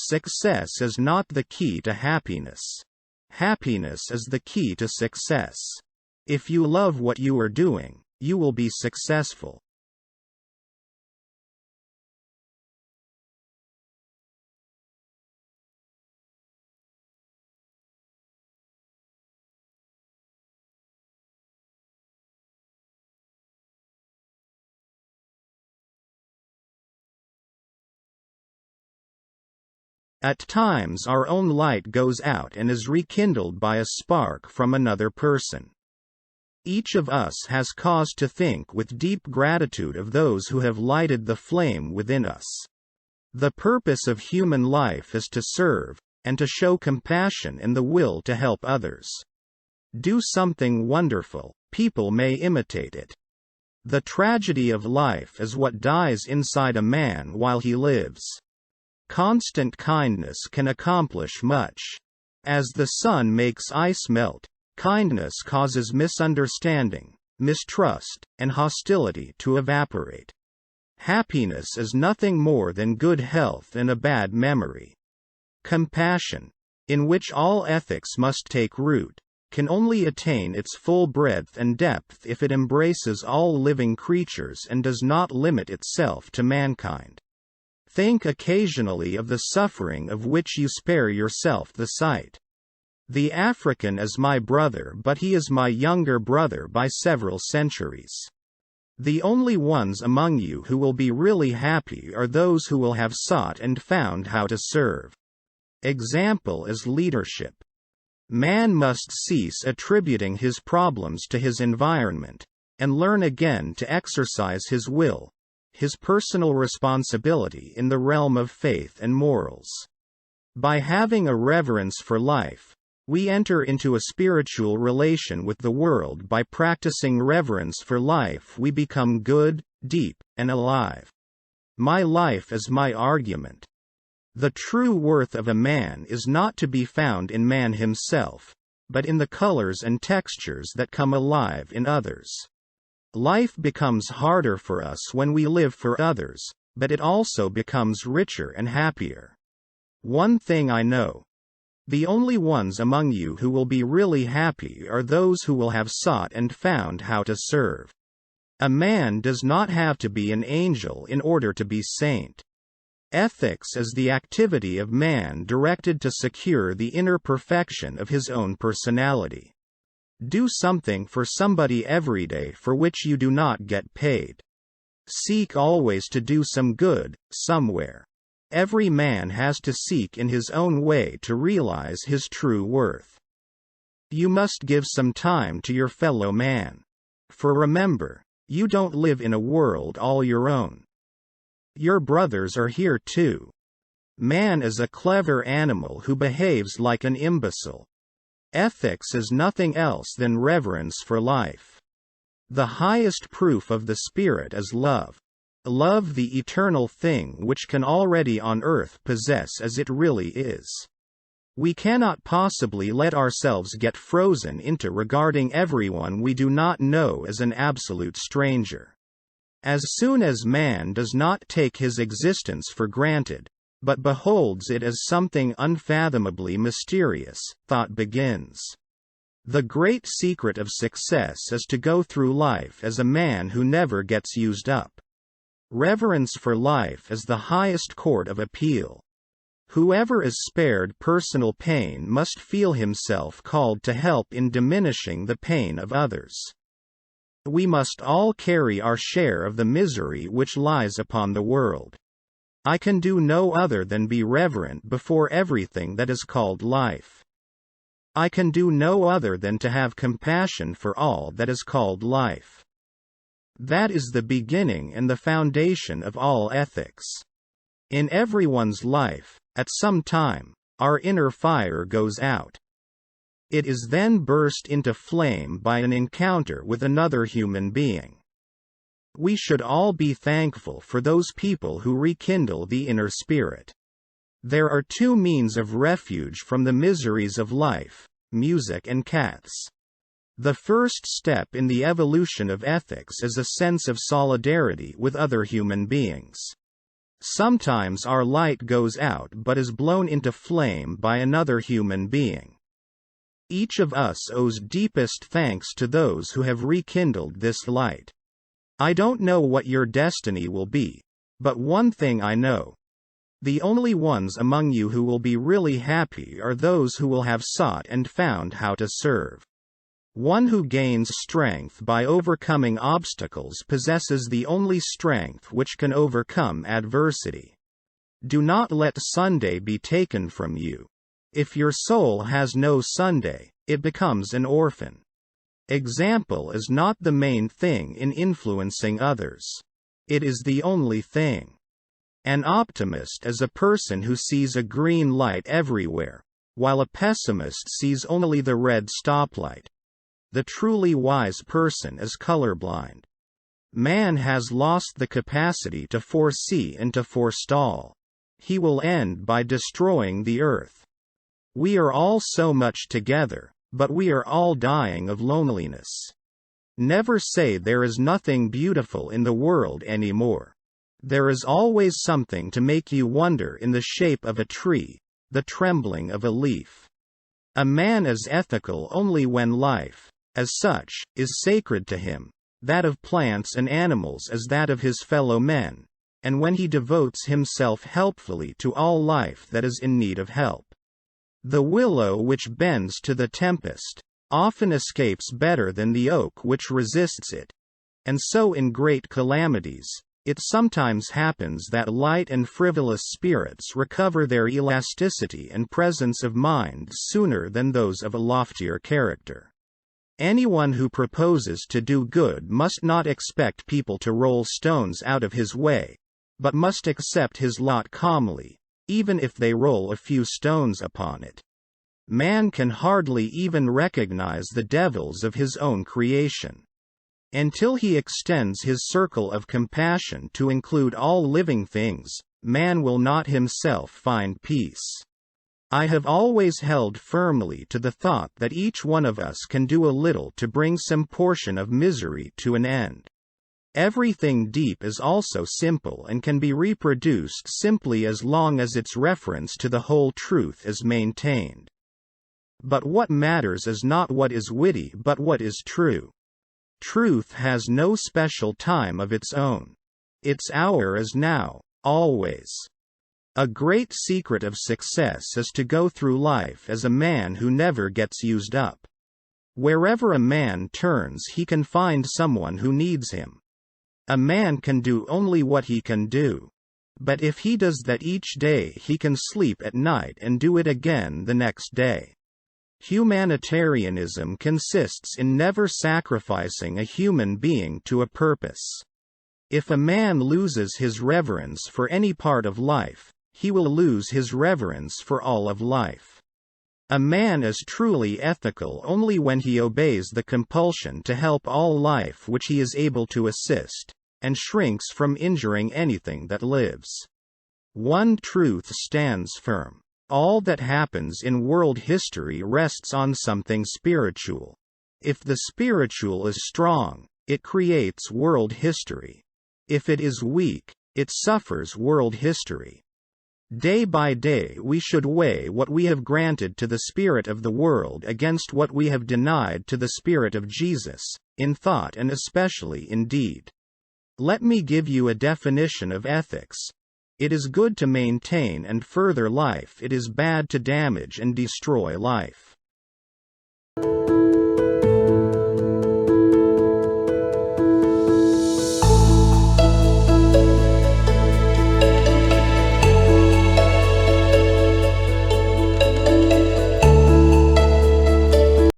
Success is not the key to happiness. Happiness is the key to success. If you love what you are doing, you will be successful. At times our own light goes out and is rekindled by a spark from another person. Each of us has cause to think with deep gratitude of those who have lighted the flame within us. The purpose of human life is to serve, and to show compassion and the will to help others. Do something wonderful, people may imitate it. The tragedy of life is what dies inside a man while he lives. Constant kindness can accomplish much. As the sun makes ice melt, kindness causes misunderstanding, mistrust, and hostility to evaporate. Happiness is nothing more than good health and a bad memory. Compassion, in which all ethics must take root, can only attain its full breadth and depth if it embraces all living creatures and does not limit itself to mankind. Think occasionally of the suffering of which you spare yourself the sight. The African is my brother, but he is my younger brother by several centuries. The only ones among you who will be really happy are those who will have sought and found how to serve. Example is leadership. Man must cease attributing his problems to his environment, and learn again to exercise his will, his personal responsibility in the realm of faith and morals. By having a reverence for life, we enter into a spiritual relation with the world. By practicing reverence for life, we become good, deep, and alive. My life is my argument. The true worth of a man is not to be found in man himself, but in the colors and textures that come alive in others. Life becomes harder for us when we live for others, but it also becomes richer and happier. One thing I know. The only ones among you who will be really happy are those who will have sought and found how to serve. A man does not have to be an angel in order to be saint. Ethics is the activity of man directed to secure the inner perfection of his own personality. Do something for somebody every day for which you do not get paid. Seek always to do some good, somewhere. Every man has to seek in his own way to realize his true worth. You must give some time to your fellow man. For remember, you don't live in a world all your own. Your brothers are here too. Man is a clever animal who behaves like an imbecile. Ethics is nothing else than reverence for life. The highest proof of the Spirit is love. Love the eternal thing which can already on earth possess as it really is. We cannot possibly let ourselves get frozen into regarding everyone we do not know as an absolute stranger. As soon as man does not take his existence for granted, but beholds it as something unfathomably mysterious, thought begins. The great secret of success is to go through life as a man who never gets used up. Reverence for life is the highest court of appeal. Whoever is spared personal pain must feel himself called to help in diminishing the pain of others. We must all carry our share of the misery which lies upon the world. I can do no other than be reverent before everything that is called life. I can do no other than to have compassion for all that is called life. That is the beginning and the foundation of all ethics. In everyone's life, at some time, our inner fire goes out. It is then burst into flame by an encounter with another human being. We should all be thankful for those people who rekindle the inner spirit. There are two means of refuge from the miseries of life: music and cats. The first step in the evolution of ethics is a sense of solidarity with other human beings. Sometimes our light goes out but is blown into flame by another human being. Each of us owes deepest thanks to those who have rekindled this light. I don't know what your destiny will be, but one thing I know. The only ones among you who will be really happy are those who will have sought and found how to serve. One who gains strength by overcoming obstacles possesses the only strength which can overcome adversity. Do not let Sunday be taken from you. If your soul has no Sunday, it becomes an orphan. Example is not the main thing in influencing others. It is the only thing. An optimist is a person who sees a green light everywhere, while a pessimist sees only the red stoplight. The truly wise person is colorblind. Man has lost the capacity to foresee and to forestall. He will end by destroying the earth. We are all so much together, but we are all dying of loneliness. Never say there is nothing beautiful in the world anymore. There is always something to make you wonder in the shape of a tree, the trembling of a leaf. A man is ethical only when life, as such, is sacred to him, that of plants and animals as that of his fellow men, and when he devotes himself helpfully to all life that is in need of help. The willow which bends to the tempest often escapes better than the oak which resists it. And so in great calamities, it sometimes happens that light and frivolous spirits recover their elasticity and presence of mind sooner than those of a loftier character. Anyone who proposes to do good must not expect people to roll stones out of his way, but must accept his lot calmly, even if they roll a few stones upon it. Man can hardly even recognize the devils of his own creation. Until he extends his circle of compassion to include all living things, man will not himself find peace. I have always held firmly to the thought that each one of us can do a little to bring some portion of misery to an end. Everything deep is also simple and can be reproduced simply as long as its reference to the whole truth is maintained. But what matters is not what is witty but what is true. Truth has no special time of its own. Its hour is now, always. A great secret of success is to go through life as a man who never gets used up. Wherever a man turns he can find someone who needs him. A man can do only what he can do. But if he does that each day he can sleep at night and do it again the next day. Humanitarianism consists in never sacrificing a human being to a purpose. If a man loses his reverence for any part of life, he will lose his reverence for all of life. A man is truly ethical only when he obeys the compulsion to help all life which he is able to assist, and shrinks from injuring anything that lives. One truth stands firm. All that happens in world history rests on something spiritual. If the spiritual is strong, it creates world history. If it is weak, it suffers world history. Day by day we should weigh what we have granted to the spirit of the world against what we have denied to the spirit of Jesus, in thought and especially in deed. Let me give you a definition of ethics. It is good to maintain and further life, it is bad to damage and destroy life.